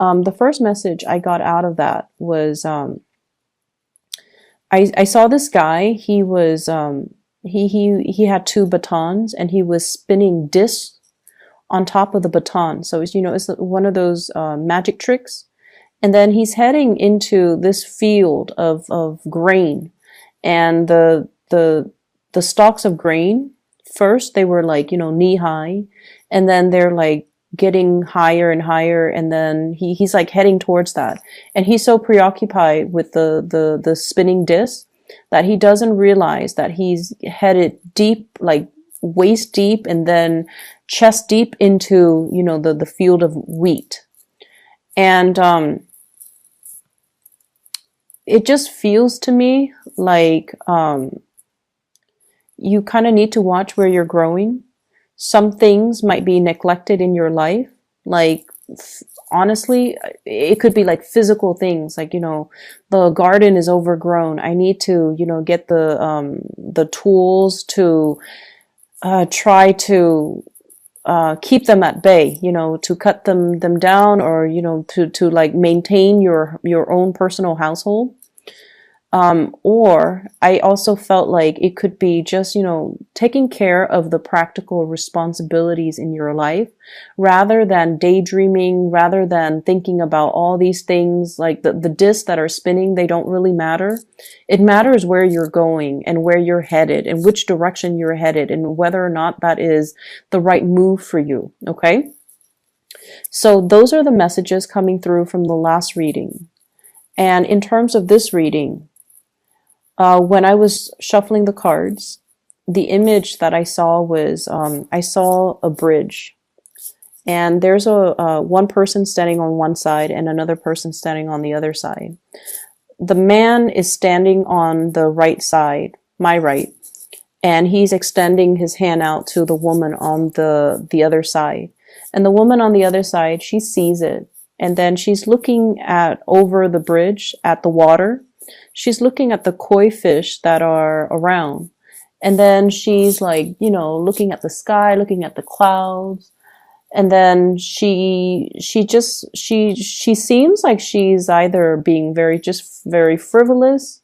The first message I got out of that was, I saw this guy. He was, he had two batons, and he was spinning discs on top of the baton. So it's, it's one of those magic tricks. And then he's heading into this field of grain, and the stalks of grain, first they were like, knee high, and then they're like getting higher and higher, and then he's like heading towards that. And he's so preoccupied with the spinning disc that he doesn't realize that he's headed deep, like waist deep, and then chest deep into, the field of wheat. And it just feels to me like you kind of need to watch where you're growing. Some things might be neglected in your life. Like, honestly, it could be like physical things. Like, the garden is overgrown. I need to, get the tools to try to keep them at bay, to cut them down, or, to like maintain your own personal household. Or I also felt like it could be just, taking care of the practical responsibilities in your life, rather than daydreaming, rather than thinking about all these things. Like the discs that are spinning, they don't really matter. It matters where you're going and where you're headed and which direction you're headed, and whether or not that is the right move for you. Okay. So those are the messages coming through from the last reading. And in terms of this reading, when I was shuffling the cards, the image that I saw was, I saw a bridge, and there's one person standing on one side and another person standing on the other side. The man is standing on the right side, my right, and he's extending his hand out to the woman on the other side. And the woman on the other side, she sees it, and then she's looking over the bridge at the water. She's looking at the koi fish that are around. And then she's like, looking at the sky, looking at the clouds. And then she seems like she's either being very frivolous.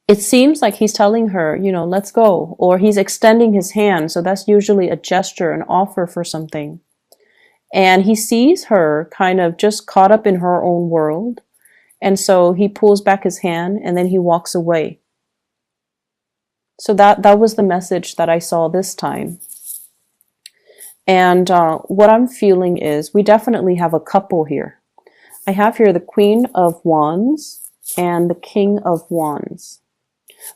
It seems like he's telling her, let's go, or he's extending his hand. So that's usually a gesture, an offer for something. And he sees her kind of just caught up in her own world. And so he pulls back his hand, and then he walks away. So that was the message that I saw this time. And what I'm feeling is we definitely have a couple here. I have here the Queen of Wands and the King of Wands,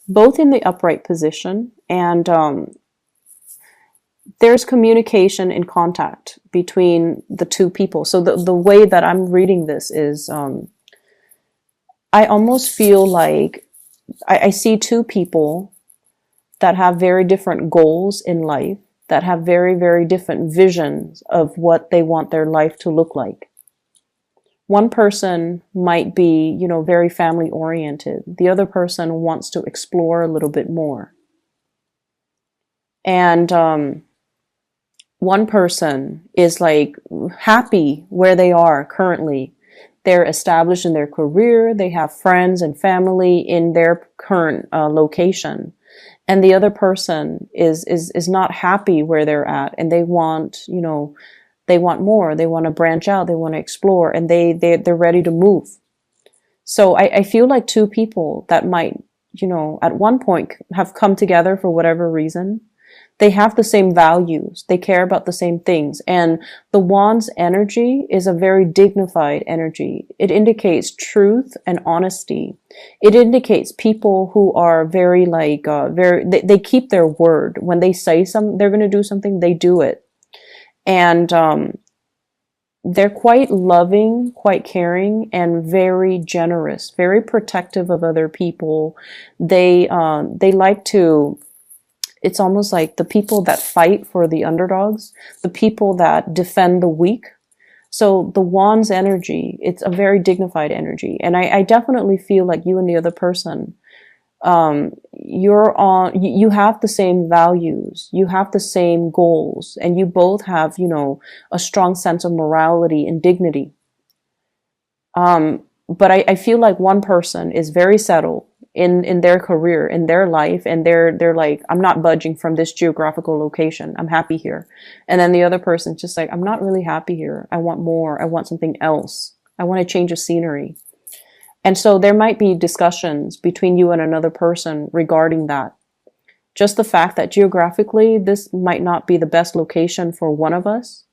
both in the upright position. And there's communication and contact between the two people. So the way that I'm reading this is, I almost feel like I see two people that have very different goals in life, that have very, very different visions of what they want their life to look like. One person might be, very family oriented. The other person wants to explore a little bit more. And one person is like happy where they are currently. They're established in their career. They have friends and family in their current location. And the other person is not happy where they're at, and they want, they want more. They want to branch out. They want to explore, and they're ready to move. So I feel like two people that might, at one point have come together for whatever reason. They have the same values. They care about the same things. And the Wand's energy is a very dignified energy. It indicates truth and honesty. It indicates people who are very they keep their word. When they say they're going to do something, they do it. And they're quite loving, quite caring, and very generous, very protective of other people. They like to... It's almost like the people that fight for the underdogs, the people that defend the weak. So the Wand's energy, it's a very dignified energy. And I definitely feel like you and the other person You have the same values, you have the same goals, and you both have, a strong sense of morality and dignity. But I feel like one person is very settled in their career, in their life, and they're like, I'm not budging from this geographical location. I'm happy here. And then the other person's just like, I'm not really happy here. I want more. I want something else. I want to change of scenery. And so there might be discussions between you and another person regarding that. Just the fact that geographically, this might not be the best location for one of us.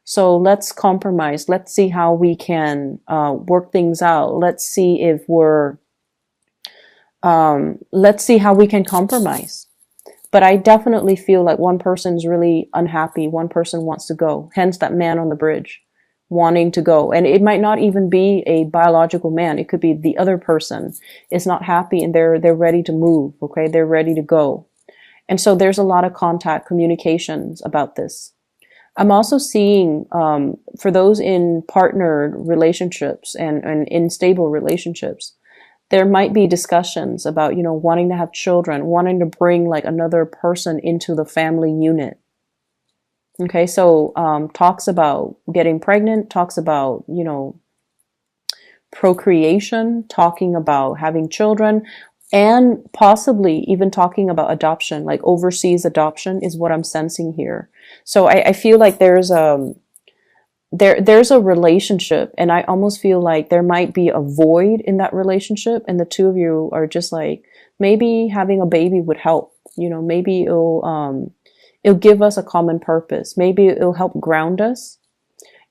So let's compromise. Let's see how we can work things out. Let's see let's see how we can compromise. But I definitely feel like one person's really unhappy. One person wants to go. Hence that man on the bridge wanting to go. And it might not even be a biological man. It could be the other person is not happy and they're ready to move. Okay. They're ready to go. And so there's a lot of contact communications about this. I'm also seeing, for those in partnered relationships and in stable relationships, there might be discussions about, wanting to have children, wanting to bring like another person into the family unit. Okay, so talks about getting pregnant, talks about, procreation, talking about having children, and possibly even talking about adoption, like overseas adoption is what I'm sensing here. So I feel like there's a relationship, and I almost feel like there might be a void in that relationship, and the two of you are just like, maybe having a baby would help. Maybe it'll give us a common purpose. Maybe it'll help ground us.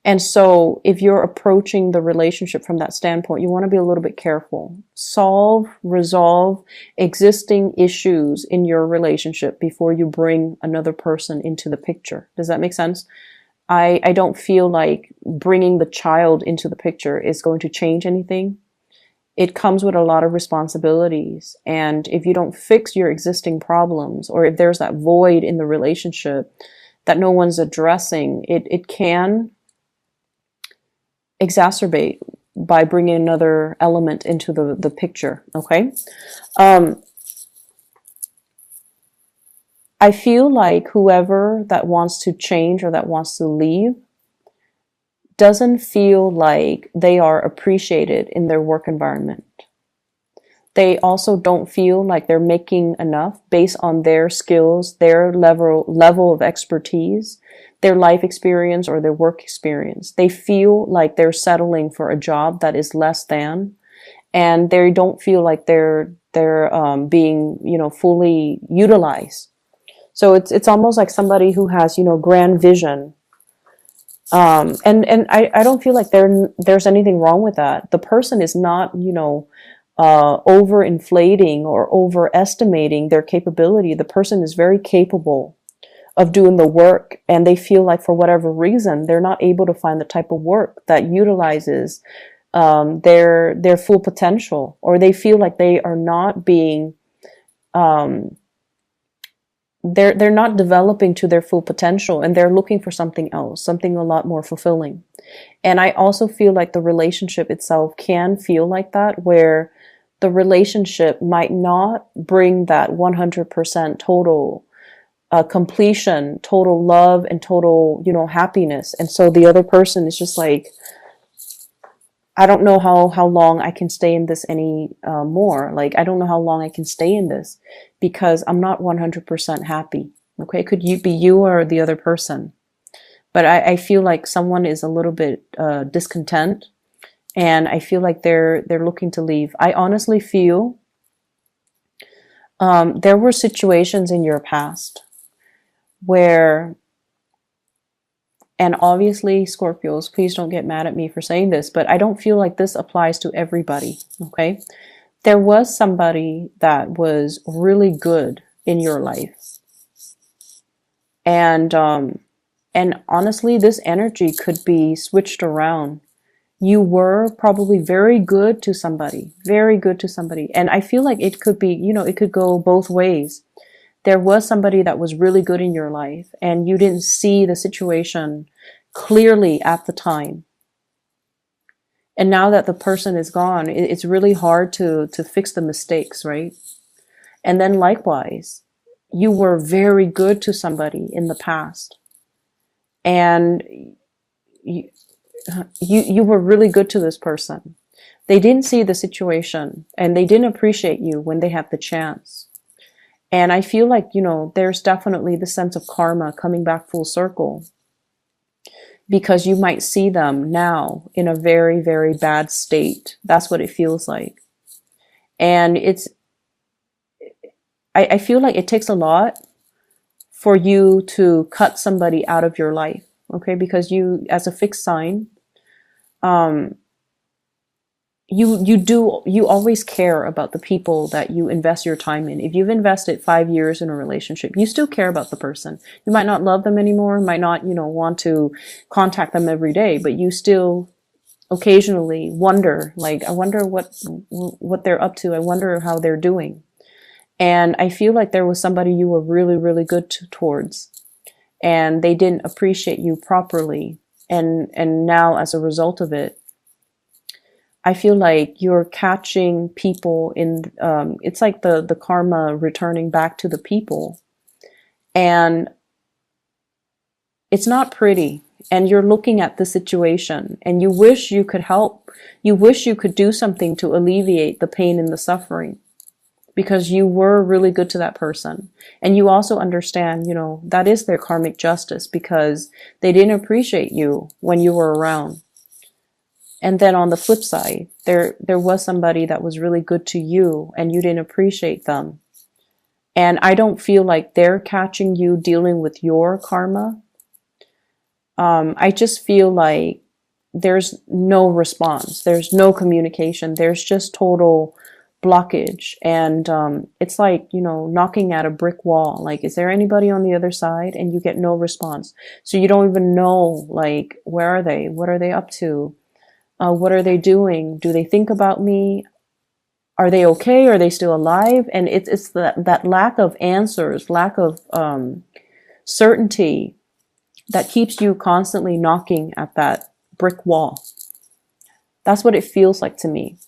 And so if you're approaching the relationship from that standpoint, you want to be a little bit careful. Resolve existing issues in your relationship before you bring another person into the picture. Does that make sense? I don't feel like bringing the child into the picture is going to change anything. It comes with a lot of responsibilities. And if you don't fix your existing problems, or if there's that void in the relationship that no one's addressing, it can exacerbate by bringing another element into the picture. Okay. I feel like whoever that wants to change or that wants to leave doesn't feel like they are appreciated in their work environment. They also don't feel like they're making enough based on their skills, their level of expertise, their life experience, or their work experience. They feel like they're settling for a job that is less than, and they don't feel like they're being, fully utilized. So it's almost like somebody who has, grand vision. And I don't feel like there's anything wrong with that. The person is not, overinflating or overestimating their capability. The person is very capable of doing the work, and they feel like for whatever reason, they're not able to find the type of work that utilizes their full potential, or they feel like they are not being, they're not developing to their full potential, and they're looking for something else, something a lot more fulfilling. And I also feel like the relationship itself can feel like that, where the relationship might not bring that 100% total completion, total love, and total, happiness. And so the other person is just like, I don't know how long I can stay in this any more. Like, I don't know how long I can stay in this because I'm not 100% happy. Okay, could you be you or the other person? But I feel like someone is a little bit discontent, and I feel like they're looking to leave. I honestly feel there were situations in your past where, and obviously Scorpios, please don't get mad at me for saying this, but I don't feel like this applies to everybody. Okay, there was somebody that was really good in your life, and honestly, this energy could be switched around. You were probably very good to somebody, and I feel like it could be, it could go both ways. There was somebody that was really good in your life, and you didn't see the situation clearly at the time. And now that the person is gone, it's really hard to fix the mistakes, right? And then likewise, you were very good to somebody in the past, and you, you were really good to this person. They didn't see the situation and they didn't appreciate you when they had the chance. And I feel like, there's definitely the sense of karma coming back full circle, because you might see them now in a very, very bad state. That's what it feels like. And I feel like it takes a lot for you to cut somebody out of your life. Okay. Because you, as a fixed sign, you always care about the people that you invest your time in. If you've invested 5 years in a relationship, you still care about the person. You might not love them anymore, might not, want to contact them every day, but you still occasionally wonder, like, I wonder what they're up to. I wonder how they're doing. And I feel like there was somebody you were really, really good towards, and they didn't appreciate you properly. And now as a result of it, I feel like you're catching people in, it's like the karma returning back to the people. And it's not pretty. And you're looking at the situation and you wish you could help. You wish you could do something to alleviate the pain and the suffering, because you were really good to that person. And you also understand, that is their karmic justice, because they didn't appreciate you when you were around. And then on the flip side, there was somebody that was really good to you and you didn't appreciate them. And I don't feel like they're catching you dealing with your karma. I just feel like there's no response. There's no communication. There's just total blockage. And it's like, knocking at a brick wall. Like, is there anybody on the other side? And you get no response. So you don't even know, like, where are they? What are they up to? What are they doing? Do they think about me? Are they okay? Are they still alive? And it's that lack of answers, lack of certainty that keeps you constantly knocking at that brick wall. That's what it feels like to me.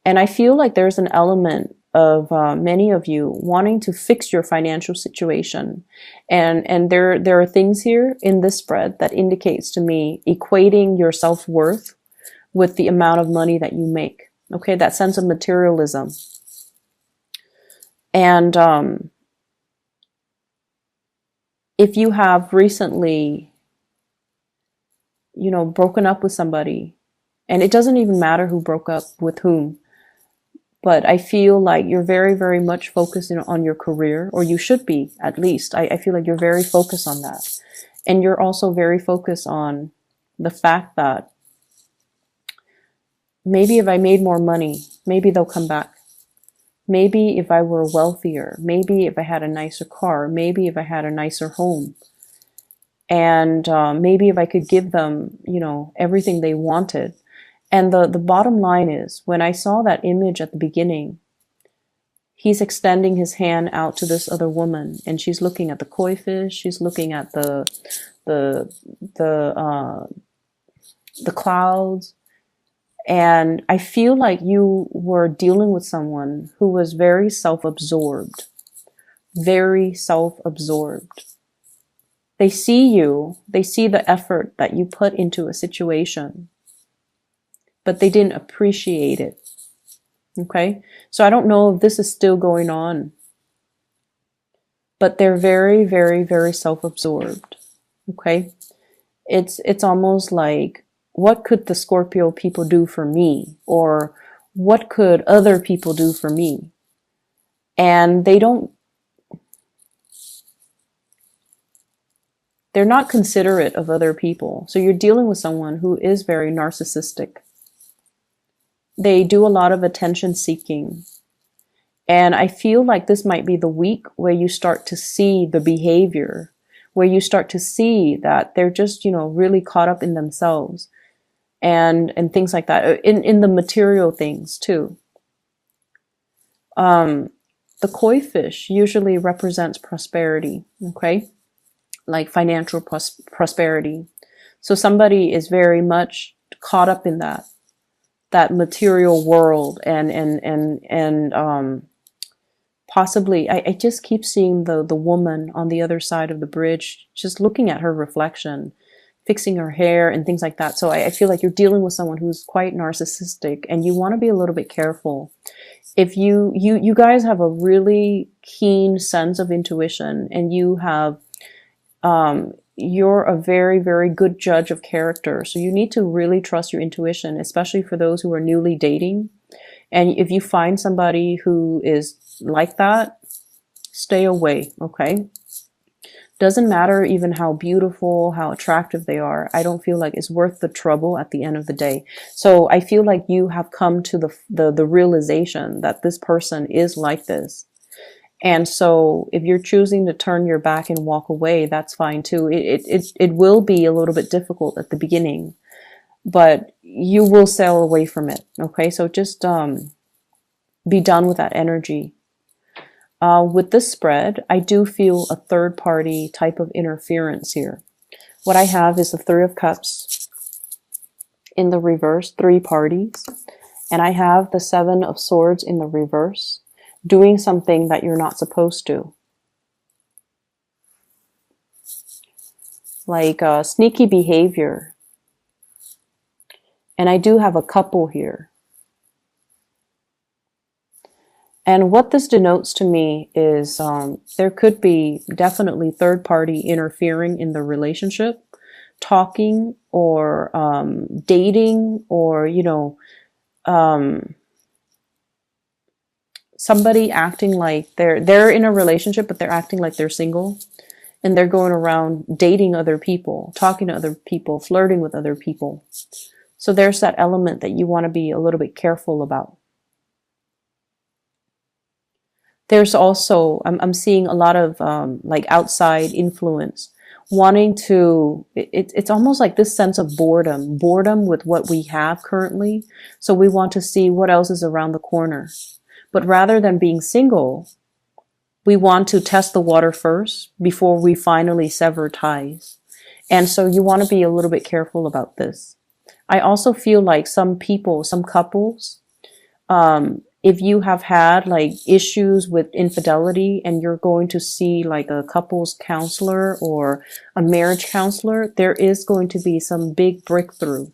And I feel like there's an element of many of you wanting to fix your financial situation. And there are things here in this spread that indicates to me equating your self-worth with the amount of money that you make. Okay, that sense of materialism. And if you have recently, broken up with somebody, and it doesn't even matter who broke up with whom, but I feel like you're very, very much focused on your career, or you should be, at least. I feel like you're very focused on that. And you're also very focused on the fact that maybe if I made more money, maybe they'll come back. Maybe if I were wealthier, maybe if I had a nicer car, maybe if I had a nicer home, and maybe if I could give them, everything they wanted. And the bottom line is, when I saw that image at the beginning, he's extending his hand out to this other woman, and she's looking at the koi fish, she's looking at the clouds. And I feel like you were dealing with someone who was very self-absorbed. Very self-absorbed. They see you, they see the effort that you put into a situation, but they didn't appreciate it. Okay? So I don't know if this is still going on, but they're very, very, very self-absorbed. Okay? It's almost like, what could the Scorpio people do for me? Or what could other people do for me? And they're not considerate of other people. So you're dealing with someone who is very narcissistic. They do a lot of attention seeking. And I feel like this might be the week where you start to see the behavior, where you start to see that they're just, really caught up in themselves. And things like that, in the material things too. The koi fish usually represents prosperity, okay? Like financial prosperity. So somebody is very much caught up in that material world and possibly, I just keep seeing the woman on the other side of the bridge, just looking at her reflection, fixing her hair and things like that. So I feel like you're dealing with someone who's quite narcissistic, and you want to be a little bit careful. If you guys have a really keen sense of intuition, and you have, you're a very, very good judge of character. So you need to really trust your intuition, especially for those who are newly dating. And if you find somebody who is like that, stay away, okay? Doesn't matter even how beautiful, how attractive they are. I don't feel like it's worth the trouble at the end of the day. So I feel like you have come to the realization that this person is like this. And so if you're choosing to turn your back and walk away, that's fine too. It will be a little bit difficult at the beginning, but you will sail away from it. Okay. So just, be done with that energy. With this spread, I do feel a third party type of interference here. What I have is the Three of Cups in the reverse, 3 parties. And I have the Seven of Swords in the reverse, doing something that you're not supposed to. Like sneaky behavior. And I do have a couple here. And what this denotes to me is there could be definitely third party interfering in the relationship, talking or dating, or, you know, somebody acting like they're in a relationship, but they're acting like they're single, and they're going around dating other people, talking to other people, flirting with other people. So there's that element that you want to be a little bit careful about. There's also, I'm seeing a lot of like outside influence, wanting to, it's almost like this sense of boredom with what we have currently. So we want to see what else is around the corner. But rather than being single, we want to test the water first before we finally sever ties. And so you want to be a little bit careful about this. I also feel like some people, some couples, if you have had like issues with infidelity and you're going to see like a couples counselor or a marriage counselor, there is going to be some big breakthrough.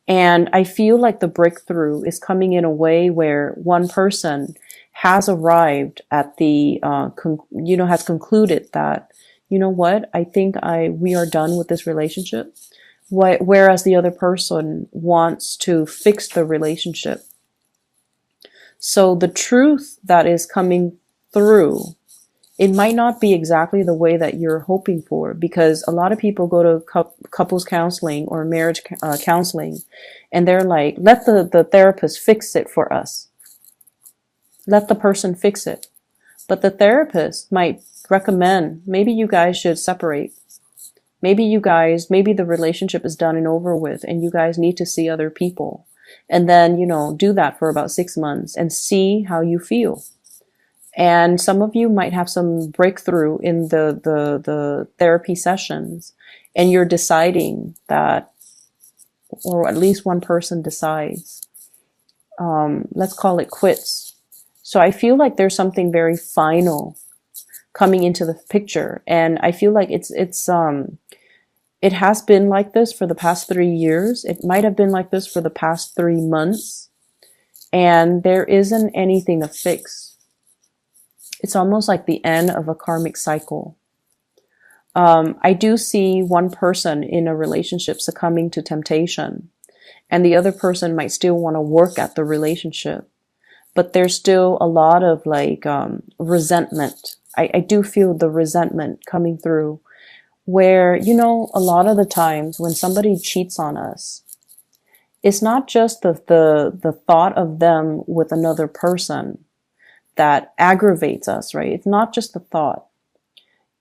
And I feel like the breakthrough is coming in a way where one person has arrived at the, has concluded that, you know what, I think we are done with this relationship. Whereas the other person wants to fix the relationship. So the truth that is coming through, it might not be exactly the way that you're hoping for, because a lot of people go to couples counseling or marriage counseling, and they're like, let the therapist fix it for us. Let the person fix it. But the therapist might recommend, maybe you guys should separate. Maybe the relationship is done and over with, and you guys need to see other people. And then, do that for about 6 months and see how you feel. And some of you might have some breakthrough in the therapy sessions, and you're deciding that, or at least one person decides, let's call it quits. So I feel like there's something very final coming into the picture. And I feel like it has been like this for the past 3 years. It might have been like this for the past 3 months. And there isn't anything to fix. It's almost like the end of a karmic cycle. I do see one person in a relationship succumbing to temptation, and the other person might still want to work at the relationship. But there's still a lot of like resentment. I do feel the resentment coming through. Where, a lot of the times when somebody cheats on us, it's not just the thought of them with another person that aggravates us, right? It's not just the thought.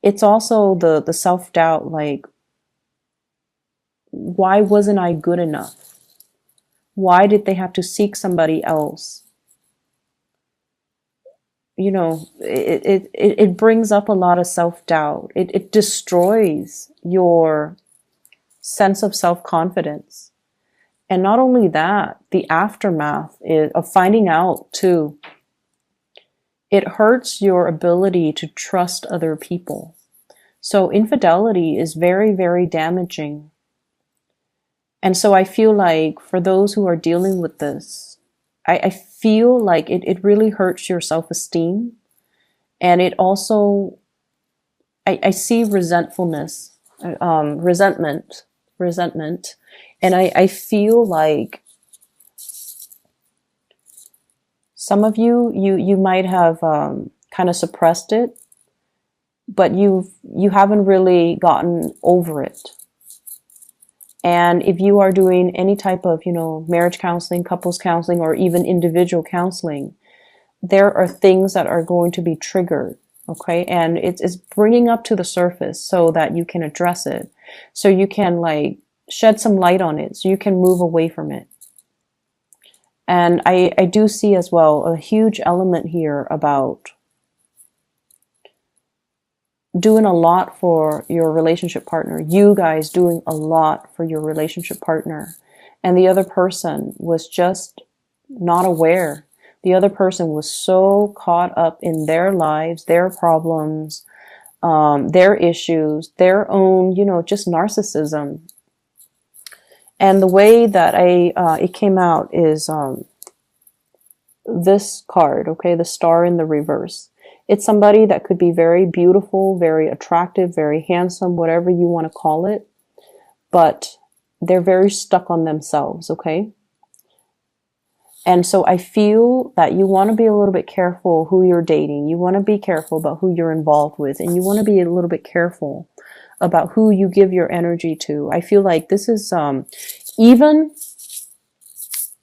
It's also the self-doubt, like, why wasn't I good enough? Why did they have to seek somebody else? It brings up a lot of self-doubt. It destroys your sense of self-confidence. And not only that, the aftermath of finding out too, it hurts your ability to trust other people. So infidelity is very, very damaging. And so I feel like for those who are dealing with this, I feel like it really hurts your self-esteem. And it also, I see resentfulness, resentment. And I feel like some of you might have kind of suppressed it, but you haven't really gotten over it. And if you are doing any type of, marriage counseling, couples counseling, or even individual counseling, there are things that are going to be triggered. Okay. And it's bringing up to the surface so that you can address it. So you can like shed some light on it. So you can move away from it. And I do see as well a huge element here about doing a lot for your relationship partner, you guys doing a lot for your relationship partner. And the other person was just not aware. The other person was so caught up in their lives, their problems, their issues, their own, just narcissism. And the way that it came out is this card, okay, the star in the reverse. It's somebody that could be very beautiful, very attractive, very handsome, whatever you want to call it. But they're very stuck on themselves, okay? And so I feel that you want to be a little bit careful who you're dating. You want to be careful about who you're involved with. And you want to be a little bit careful about who you give your energy to. I feel like this is, even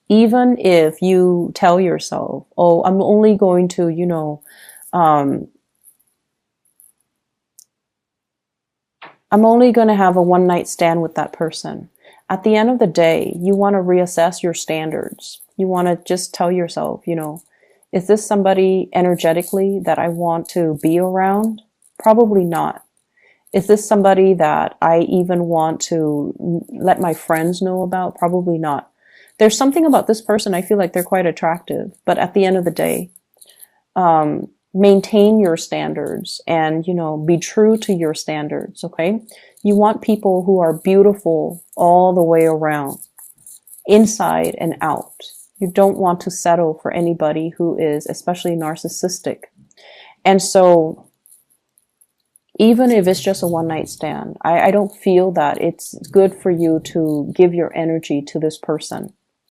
if you tell yourself, oh, I'm only going to, I'm only going to have a one night stand with that person. At the end of the day, you want to reassess your standards. You want to just tell yourself, is this somebody energetically that I want to be around? Probably not. Is this somebody that I even want to let my friends know about? Probably not. There's something about this person, I feel like they're quite attractive, but at the end of the day, maintain your standards and, be true to your standards, okay? You want people who are beautiful all the way around, inside and out. You don't want to settle for anybody who is especially narcissistic. And so even if it's just a one night stand, I don't feel that it's good for you to give your energy to this person.